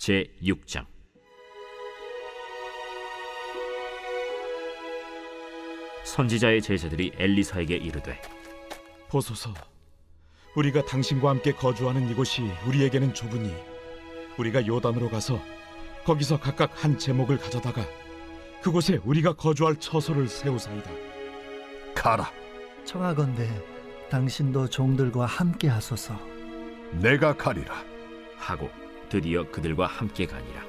제6장. 선지자의 제자들이 엘리사에게 이르되, 보소서, 우리가 당신과 함께 거주하는 이곳이 우리에게는 좁으니 우리가 요단으로 가서 거기서 각각 한 제목을 가져다가 그곳에 우리가 거주할 처소를 세우사이다. 가라. 청하건대 당신도 종들과 함께 하소서. 내가 가리라 하고 드디어 그들과 함께 가니라.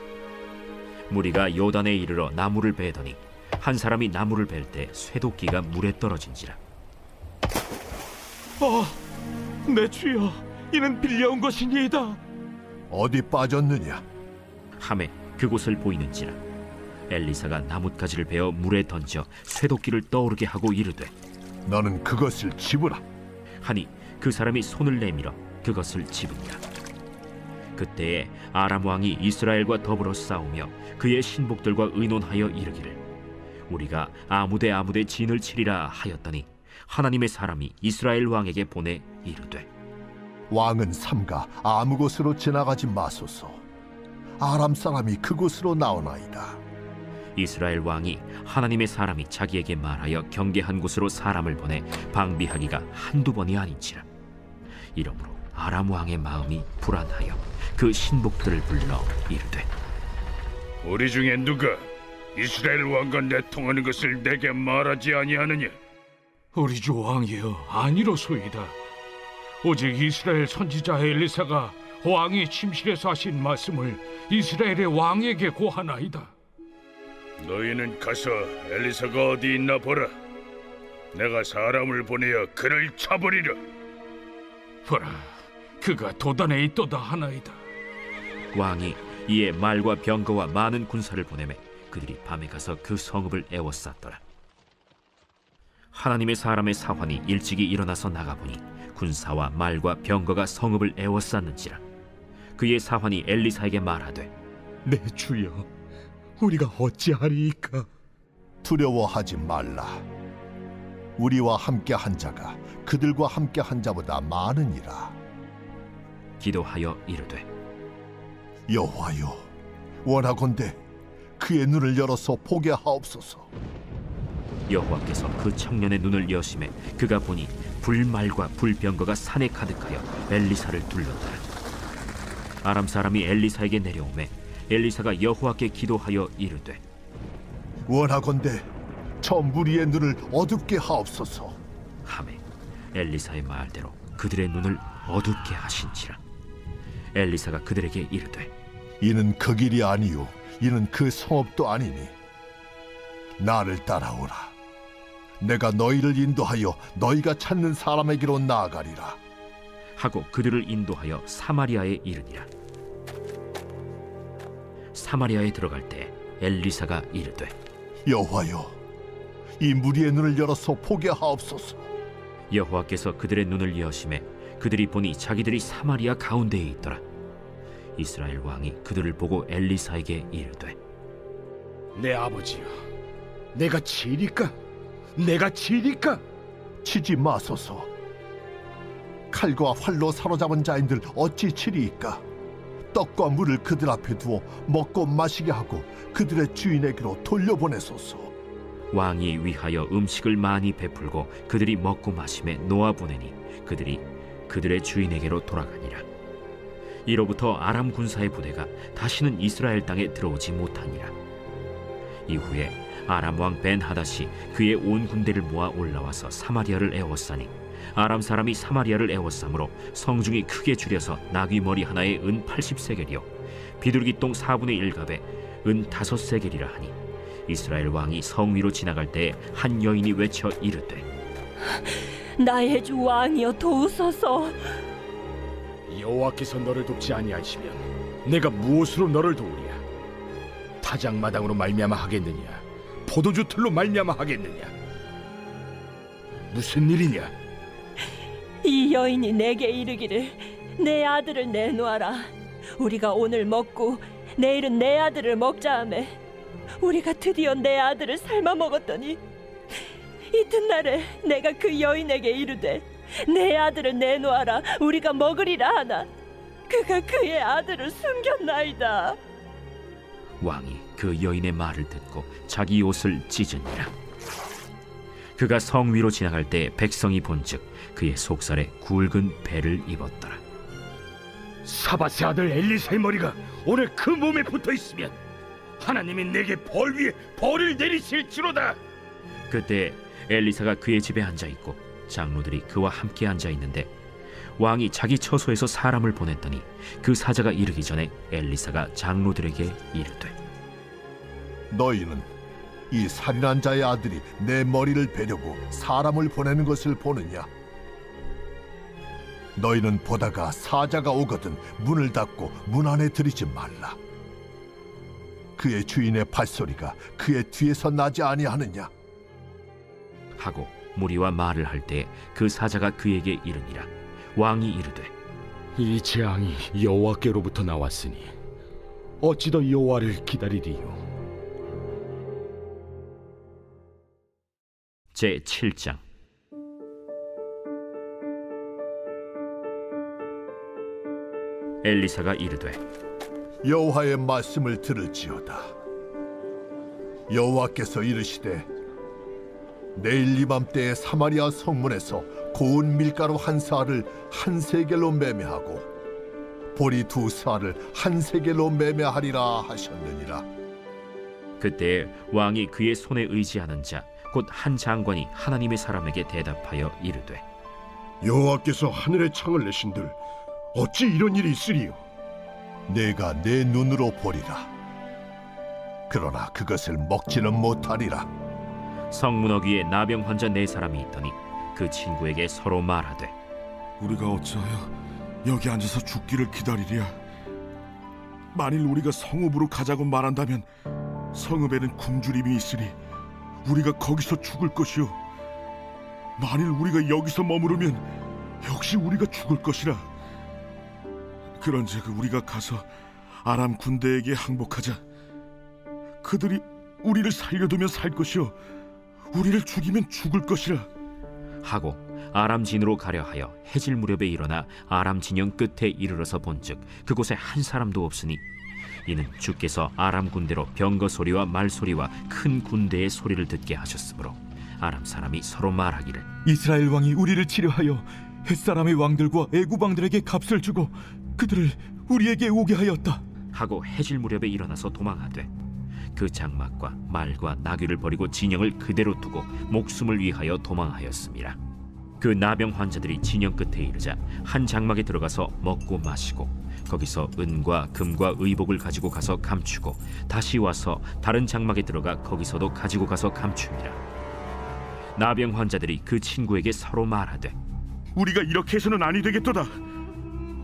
무리가 요단에 이르러 나무를 베더니 한 사람이 나무를 벨 때 쇠도끼가 물에 떨어진지라. 내 주여, 이는 빌려온 것이니이다. 어디 빠졌느냐? 하매 그곳을 보이는지라. 엘리사가 나뭇가지를 베어 물에 던져 쇠도끼를 떠오르게 하고 이르되, 너는 그것을 집으라 하니 그 사람이 손을 내밀어 그것을 집으니라. 그때에 아람 왕이 이스라엘과 더불어 싸우며 그의 신복들과 의논하여 이르기를, 우리가 아무데 진을 치리라 하였더니 하나님의 사람이 이스라엘 왕에게 보내 이르되, 왕은 삼가 아무 곳으로 지나가지 마소서. 아람 사람이 그곳으로 나오나이다. 이스라엘 왕이 하나님의 사람이 자기에게 말하여 경계한 곳으로 사람을 보내 방비하기가 한두 번이 아닌지라. 이러므로 아람 왕의 마음이 불안하여 그 신복들을 불러 이르되, 우리 중에 누가 이스라엘 왕과 내통하는 것을 내게 말하지 아니하느냐? 우리 주 왕이여, 아니로소이다. 오직 이스라엘 선지자 엘리사가 왕이 침실에서 하신 말씀을 이스라엘의 왕에게 고하나이다. 너희는 가서 엘리사가 어디 있나 보라. 내가 사람을 보내어 그를 쳐버리라. 보라, 그가 도단에 있도다 하나이다. 왕이 이에 말과 병거와 많은 군사를 보내매 그들이 밤에 가서 그 성읍을 에워쌌더라. 하나님의 사람의 사환이 일찍이 일어나서 나가보니 군사와 말과 병거가 성읍을 에워쌌는지라. 그의 사환이 엘리사에게 말하되, 내 주여, 우리가 어찌하리이까? 두려워하지 말라. 우리와 함께 한 자가 그들과 함께 한 자보다 많으니라. 기도하여 이르되, 여호와여, 원하건대 그의 눈을 열어서 보게 하옵소서. 여호와께서 그 청년의 눈을 여심해 그가 보니 불말과 불병거가 산에 가득하여 엘리사를 둘렀더라. 아람 사람이 엘리사에게 내려오매 엘리사가 여호와께 기도하여 이르되, 원하건대 저 무리의 눈을 어둡게 하옵소서. 하매 엘리사의 말대로 그들의 눈을 어둡게 하신지라. 엘리사가 그들에게 이르되, 이는 그 길이 아니요 이는 그 성읍도 아니니 나를 따라오라. 내가 너희를 인도하여 너희가 찾는 사람에게로 나아가리라. 하고 그들을 인도하여 사마리아에 이르니라. 사마리아에 들어갈 때 엘리사가 이르되, 여호와여, 이 무리의 눈을 열어서 보게 하옵소서. 여호와께서 그들의 눈을 여심해 그들이 보니 자기들이 사마리아 가운데에 있더라. 이스라엘 왕이 그들을 보고 엘리사에게 이르되, 내 아버지여, 내가 치리까? 내가 치리까? 치지 마소서. 칼과 활로 사로잡은 자인들 어찌 치리이까? 떡과 물을 그들 앞에 두어 먹고 마시게 하고 그들의 주인에게로 돌려보내소서. 왕이 위하여 음식을 많이 베풀고 그들이 먹고 마심에 놓아보내니 그들이 그들의 주인에게로 돌아가니라. 이로부터 아람 군사의 부대가 다시는 이스라엘 땅에 들어오지 못하니라. 이후에 아람 왕 벤하닷이 그의 온 군대를 모아 올라와서 사마리아를 에워싸니 아람 사람이 사마리아를 에워싸므로 성중이 크게 줄여서 나귀 머리 하나에 은 80세겔이요 비둘기 똥 4분의 1갑에 은 5세겔이라 하니, 이스라엘 왕이 성 위로 지나갈 때에 한 여인이 외쳐 이르되, 나의 주 왕이여, 도우소서. 여호와께서 너를 돕지 아니하시면 내가 무엇으로 너를 도우랴? 타작마당으로 말미암아 하겠느냐? 포도주 틀로 말미암아 하겠느냐? 무슨 일이냐? 이 여인이 내게 이르기를, 내 아들을 내놓아라. 우리가 오늘 먹고 내일은 내 아들을 먹자 하매 우리가 드디어 내 아들을 삶아 먹었더니 이튿날에 내가 그 여인에게 이르되 내 아들을 내놓아라, 우리가 먹으리라 하나 그가 그의 아들을 숨겼나이다. 왕이 그 여인의 말을 듣고 자기 옷을 찢으니라. 그가 성 위로 지나갈 때 백성이 본즉 그의 속살에 굵은 배를 입었더라. 사밧의 아들 엘리사의 머리가 오늘 그 몸에 붙어 있으면 하나님이 내게 벌 위에 벌을 내리실지로다. 그때 엘리사가 그의 집에 앉아 있고 장로들이 그와 함께 앉아 있는데 왕이 자기 처소에서 사람을 보냈더니 그 사자가 이르기 전에 엘리사가 장로들에게 이르되, 너희는 이 살인한 자의 아들이 내 머리를 베려고 사람을 보내는 것을 보느냐? 너희는 보다가 사자가 오거든 문을 닫고 문 안에 들이지 말라. 그의 주인의 발소리가 그의 뒤에서 나지 아니하느냐? 하고 무리와 말을 할 때 그 사자가 그에게 이르니라. 왕이 이르되, 이 재앙이 여호와께로부터 나왔으니 어찌 더 여호와를 기다리리요? 제7장. 엘리사가 이르되, 여호와의 말씀을 들을지어다. 여호와께서 이르시되, 내일 이맘때에 사마리아 성문에서 고운 밀가루 한 사알을 한 세겔로 매매하고 보리 두 사알을 한 세겔로 매매하리라 하셨느니라. 그때 왕이 그의 손에 의지하는 자 곧 한 장관이 하나님의 사람에게 대답하여 이르되, 여호와께서 하늘의 창을 내신들 어찌 이런 일이 있으리요? 내가 내 눈으로 보리라. 그러나 그것을 먹지는 못하리라. 성문어 위에 나병 환자 4사람이 있더니 그 친구에게 서로 말하되, 우리가 어찌하여 여기 앉아서 죽기를 기다리랴? 만일 우리가 성읍으로 가자고 말한다면 성읍에는 굶주림이 있으니 우리가 거기서 죽을 것이요, 만일 우리가 여기서 머무르면 역시 우리가 죽을 것이라. 그런즉 우리가 가서 아람 군대에게 항복하자. 그들이 우리를 살려두면 살 것이요, 우리를 죽이면 죽을 것이라. 하고 아람 진으로 가려 하여 해질 무렵에 일어나 아람 진영 끝에 이르러서 본즉 그곳에 한 사람도 없으니 이는 주께서 아람 군대로 병거 소리와 말 소리와 큰 군대의 소리를 듣게 하셨으므로 아람 사람이 서로 말하기를, 이스라엘 왕이 우리를 치려하여 햇사람의 왕들과 애굽 왕들에게 값을 주고 그들을 우리에게 오게 하였다 하고 해질 무렵에 일어나서 도망하되 그 장막과 말과 나귀를 버리고 진영을 그대로 두고 목숨을 위하여 도망하였습니다. 그 나병 환자들이 진영 끝에 이르자 한 장막에 들어가서 먹고 마시고 거기서 은과 금과 의복을 가지고 가서 감추고 다시 와서 다른 장막에 들어가 거기서도 가지고 가서 감춥니다. 나병 환자들이 그 친구에게 서로 말하되, 우리가 이렇게 해서는 아니 되겠도다.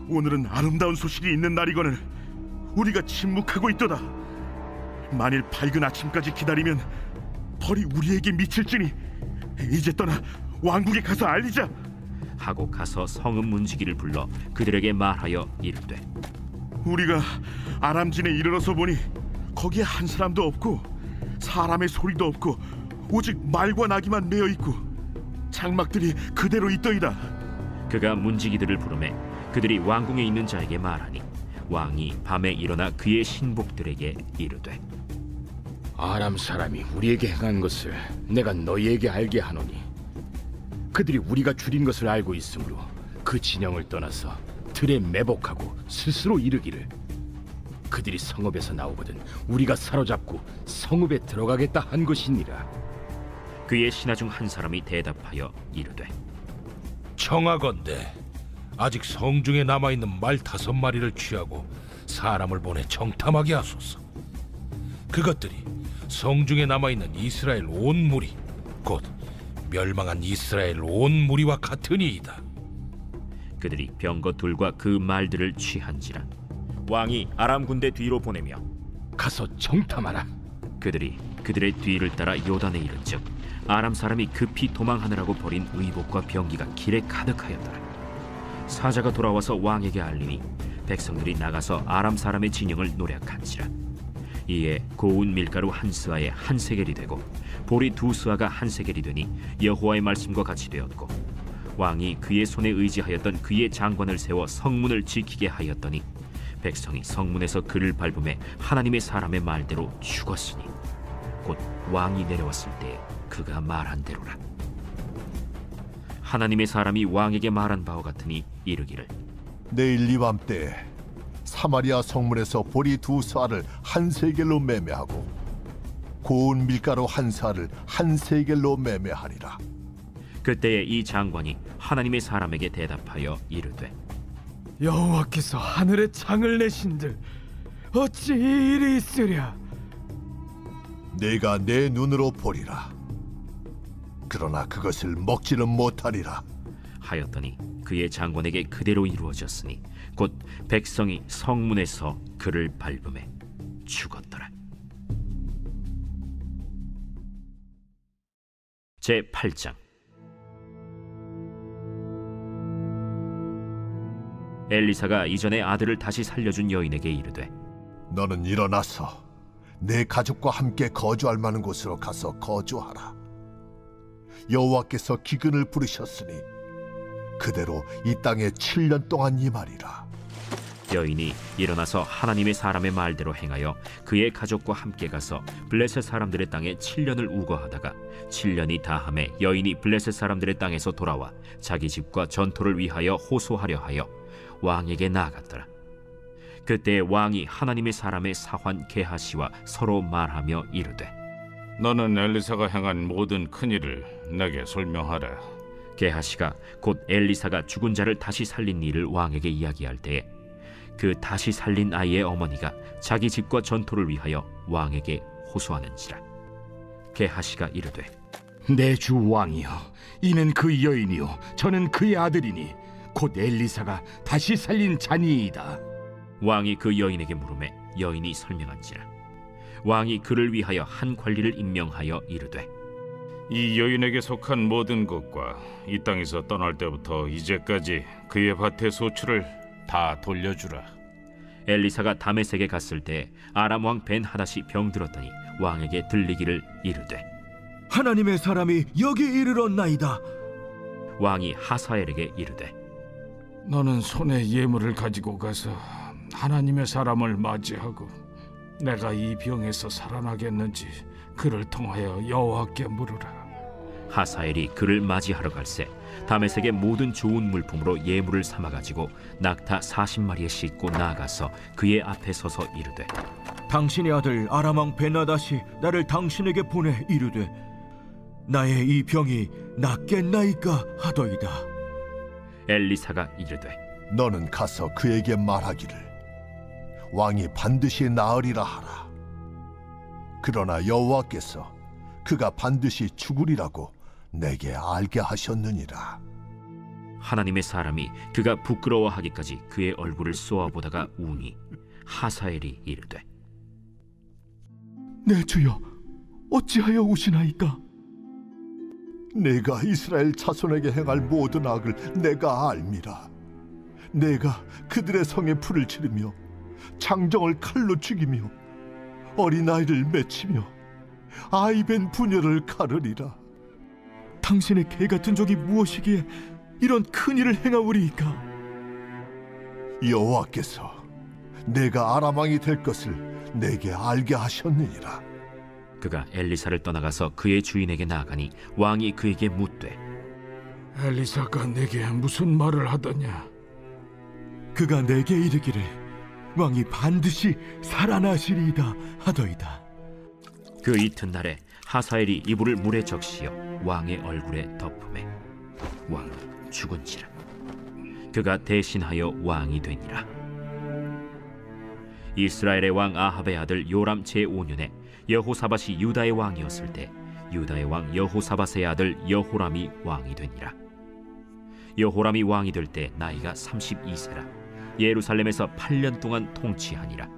오늘은 아름다운 소식이 있는 날이거늘 우리가 침묵하고 있도다. 만일 밝은 아침까지 기다리면 벌이 우리에게 미칠지니 이제 떠나 왕국에 가서 알리자. 하고 가서 성읍 문지기를 불러 그들에게 말하여 이르되, 우리가 아람진에 이르러서 보니 거기에 한 사람도 없고 사람의 소리도 없고 오직 말과 나귀만 매어 있고 장막들이 그대로 있더이다. 그가 문지기들을 부르매 그들이 왕궁에 있는 자에게 말하니 왕이 밤에 일어나 그의 신복들에게 이르되, 아람 사람이 우리에게 행한 것을 내가 너희에게 알게 하노니 그들이 우리가 줄인 것을 알고 있으므로 그 진영을 떠나서 들에 매복하고 스스로 이르기를 그들이 성읍에서 나오거든 우리가 사로잡고 성읍에 들어가겠다 한 것이니라. 그의 신하 중 한 사람이 대답하여 이르되, 청하건대 아직 성중에 남아있는 말 5마리를 취하고 사람을 보내 정탐하게 하소서. 그것들이 성중에 남아있는 이스라엘 온 무리 곧 멸망한 이스라엘 온 무리와 같으니이다. 그들이 병거 둘과 그 말들을 취한지라. 왕이 아람 군대 뒤로 보내며 가서 정탐하라. 그들이 그들의 뒤를 따라 요단에 이른즉 아람 사람이 급히 도망하느라고 버린 의복과 병기가 길에 가득하였더라. 사자가 돌아와서 왕에게 알리니 백성들이 나가서 아람 사람의 진영을 노략한지라. 이에 고운 밀가루 한 스아에 한 세겔이 되고 보리 2스아가 한 세겔이 되니 여호와의 말씀과 같이 되었고 왕이 그의 손에 의지하였던 그의 장관을 세워 성문을 지키게 하였더니 백성이 성문에서 그를 밟음에 하나님의 사람의 말대로 죽었으니 곧 왕이 내려왔을 때 그가 말한 대로라. 하나님의 사람이 왕에게 말한 바와 같으니 이르기를 내일 이맘때 사마리아 성문에서 보리 2쌀을 한 세겔로 매매하고 고운 밀가루 1쌀을 한 세겔로 매매하리라. 그때에 이 장관이 하나님의 사람에게 대답하여 이르되 여호와께서 하늘에 창을 내신들 어찌 이 일이 있으랴? 내가 내 눈으로 보리라. 그러나 그것을 먹지는 못하리라 하였더니 그의 장관에게 그대로 이루어졌으니 곧 백성이 성문에서 그를 밟음에 죽었더라. 제8장. 엘리사가 이전에 아들을 다시 살려준 여인에게 이르되 너는 일어나서 내 가족과 함께 거주할 만한 곳으로 가서 거주하라. 여호와께서 기근을 부르셨으니 그대로 이 땅에 7년 동안 임하리라. 여인이 일어나서 하나님의 사람의 말대로 행하여 그의 가족과 함께 가서 블레셋 사람들의 땅에 7년을 우거하다가 7년이 다함에 여인이 블레셋 사람들의 땅에서 돌아와 자기 집과 전토를 위하여 호소하려 하여 왕에게 나아갔더라. 그때 왕이 하나님의 사람의 사환 게하시와 서로 말하며 이르되 너는 엘리사가 행한 모든 큰일을 내게 설명하라. 게하시가 곧 엘리사가 죽은 자를 다시 살린 일을 왕에게 이야기할 때에 그 다시 살린 아이의 어머니가 자기 집과 전토를 위하여 왕에게 호소하는지라. 게하시가 이르되 내 주 왕이여, 이는 그 여인이요 저는 그의 아들이니 곧 엘리사가 다시 살린 자니이다. 왕이 그 여인에게 물으매 여인이 설명한지라. 왕이 그를 위하여 한 관리를 임명하여 이르되 이 여인에게 속한 모든 것과 이 땅에서 떠날 때부터 이제까지 그의 밭의 소출을 다 돌려주라. 엘리사가 다메섹에 갔을 때 아람 왕 벤하닷이 병들었더니 왕에게 들리기를 이르되 하나님의 사람이 여기 이르렀나이다. 왕이 하사엘에게 이르되 너는 손에 예물을 가지고 가서 하나님의 사람을 맞이하고 내가 이 병에서 살아나겠는지 그를 통하여 여호와께 물으라. 하사엘이 그를 맞이하러 갈새 다메섹의 모든 좋은 물품으로 예물을 삼아가지고 낙타 40마리에 싣고 나아가서 그의 앞에 서서 이르되 당신의 아들 아람 왕 벤하닷이 나를 당신에게 보내 이르되 나의 이 병이 낫겠나이까 하더이다. 엘리사가 이르되 너는 가서 그에게 말하기를 왕이 반드시 나으리라 하라. 그러나 여호와께서 그가 반드시 죽으리라고 내게 알게 하셨느니라. 하나님의 사람이 그가 부끄러워하기까지 그의 얼굴을 쏘아보다가 우니 하사엘이 이르되 내 주여 어찌하여 우시나이까? 내가 이스라엘 자손에게 행할 모든 악을 내가 알미라. 내가 그들의 성에 불을 지르며 장정을 칼로 죽이며 어린아이를 맺히며 아이벤 부녀를 가르리라. 당신의 개 같은 적이 무엇이기에 이런 큰일을 행하오리이까? 여호와께서 내가 아람 왕이 될 것을 내게 알게 하셨느니라. 그가 엘리사를 떠나가서 그의 주인에게 나아가니 왕이 그에게 묻되 엘리사가 내게 무슨 말을 하더냐? 그가 내게 이르기를 왕이 반드시 살아나시리이다 하더이다. 그 이튿날에 하사엘이 이불을 물에 적시어 왕의 얼굴에 덮음에 왕이 죽은지라. 그가 대신하여 왕이 되니라. 이스라엘의 왕 아합의 아들 요람 제5년에 여호사밧이 유다의 왕이었을 때 유다의 왕 여호사밧의 아들 여호람이 왕이 되니라. 여호람이 왕이 될 때 나이가 32세라. 예루살렘에서 8년 동안 통치하니라.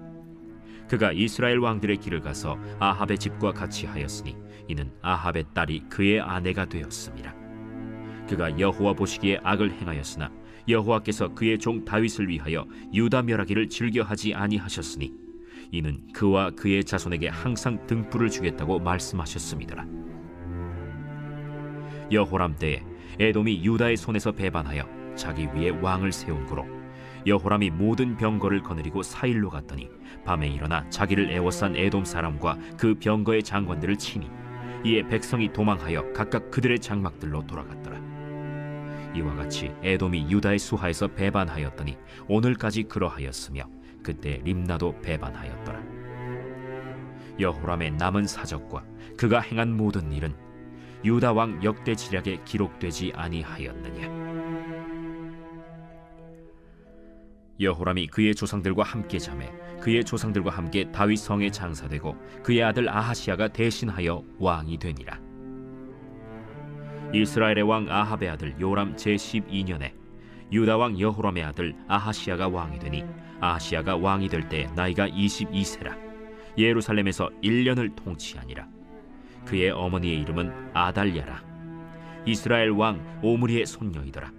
그가 이스라엘 왕들의 길을 가서 아합의 집과 같이 하였으니 이는 아합의 딸이 그의 아내가 되었음이라. 그가 여호와 보시기에 악을 행하였으나 여호와께서 그의 종 다윗을 위하여 유다 멸하기를 즐겨하지 아니하셨으니 이는 그와 그의 자손에게 항상 등불을 주겠다고 말씀하셨음이더라. 여호람 때에 에돔이 유다의 손에서 배반하여 자기 위에 왕을 세운 고로 여호람이 모든 병거를 거느리고 사일로 갔더니 밤에 일어나 자기를 애워싼 에돔 사람과 그 병거의 장관들을 치니 이에 백성이 도망하여 각각 그들의 장막들로 돌아갔더라. 이와 같이 에돔이 유다의 수하에서 배반하였더니 오늘까지 그러하였으며 그때 림나도 배반하였더라. 여호람의 남은 사적과 그가 행한 모든 일은 유다 왕 역대지략에 기록되지 아니하였느냐. 여호람이 그의 조상들과 함께 자매 그의 조상들과 함께 다윗 성에 장사되고 그의 아들 아하시야가 대신하여 왕이 되니라. 이스라엘의 왕 아합의 아들 요람 제12년에 유다 왕 여호람의 아들 아하시야가 왕이 되니 아하시야가 왕이 될 때 나이가 22세라. 예루살렘에서 1년을 통치하니라. 그의 어머니의 이름은 아달랴라. 이스라엘 왕 오므리의 손녀이더라.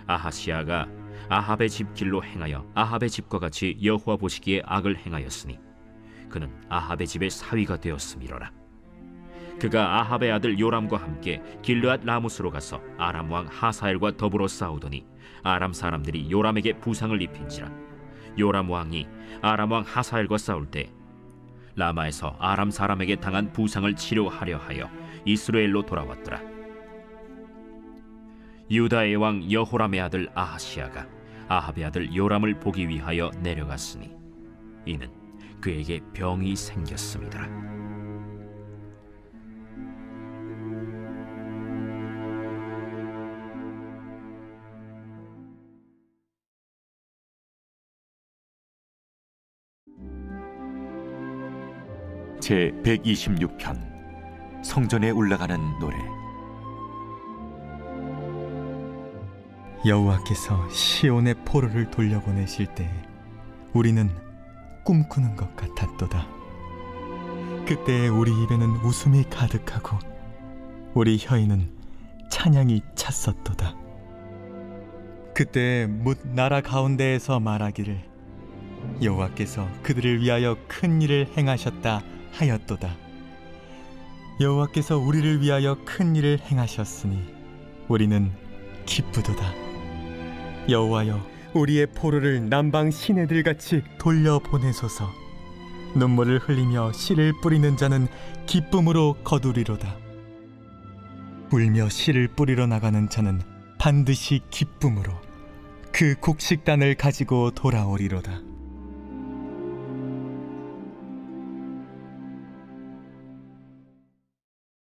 아하시야가 아합의 집 길로 행하여 아합의 집과 같이 여호와 보시기에 악을 행하였으니 그는 아합의 집의 사위가 되었음이로라. 그가 아합의 아들 요람과 함께 길르앗 라무스로 가서 아람 왕 하사엘과 더불어 싸우더니 아람 사람들이 요람에게 부상을 입힌지라. 요람 왕이 아람 왕 하사엘과 싸울 때 라마에서 아람 사람에게 당한 부상을 치료하려 하여 이스라엘로 돌아왔더라. 유다의 왕 여호람의 아들 아하시야가 아합의 아들 요람을 보기 위하여 내려갔으니 이는 그에게 병이 생겼음이더라. 제 126편 성전에 올라가는 노래. 여호와께서 시온의 포로를 돌려보내실 때 우리는 꿈꾸는 것 같았도다. 그때 우리 입에는 웃음이 가득하고 우리 혀에는 찬양이 찼었도다. 그때 뭇 나라 가운데에서 말하기를 여호와께서 그들을 위하여 큰 일을 행하셨다 하였도다. 여호와께서 우리를 위하여 큰 일을 행하셨으니 우리는 기쁘도다. 여호와여, 우리의 포로를 남방 시내들같이 돌려보내소서. 눈물을 흘리며 씨를 뿌리는 자는 기쁨으로 거두리로다. 울며 씨를 뿌리러 나가는 자는 반드시 기쁨으로 그 곡식단을 가지고 돌아오리로다.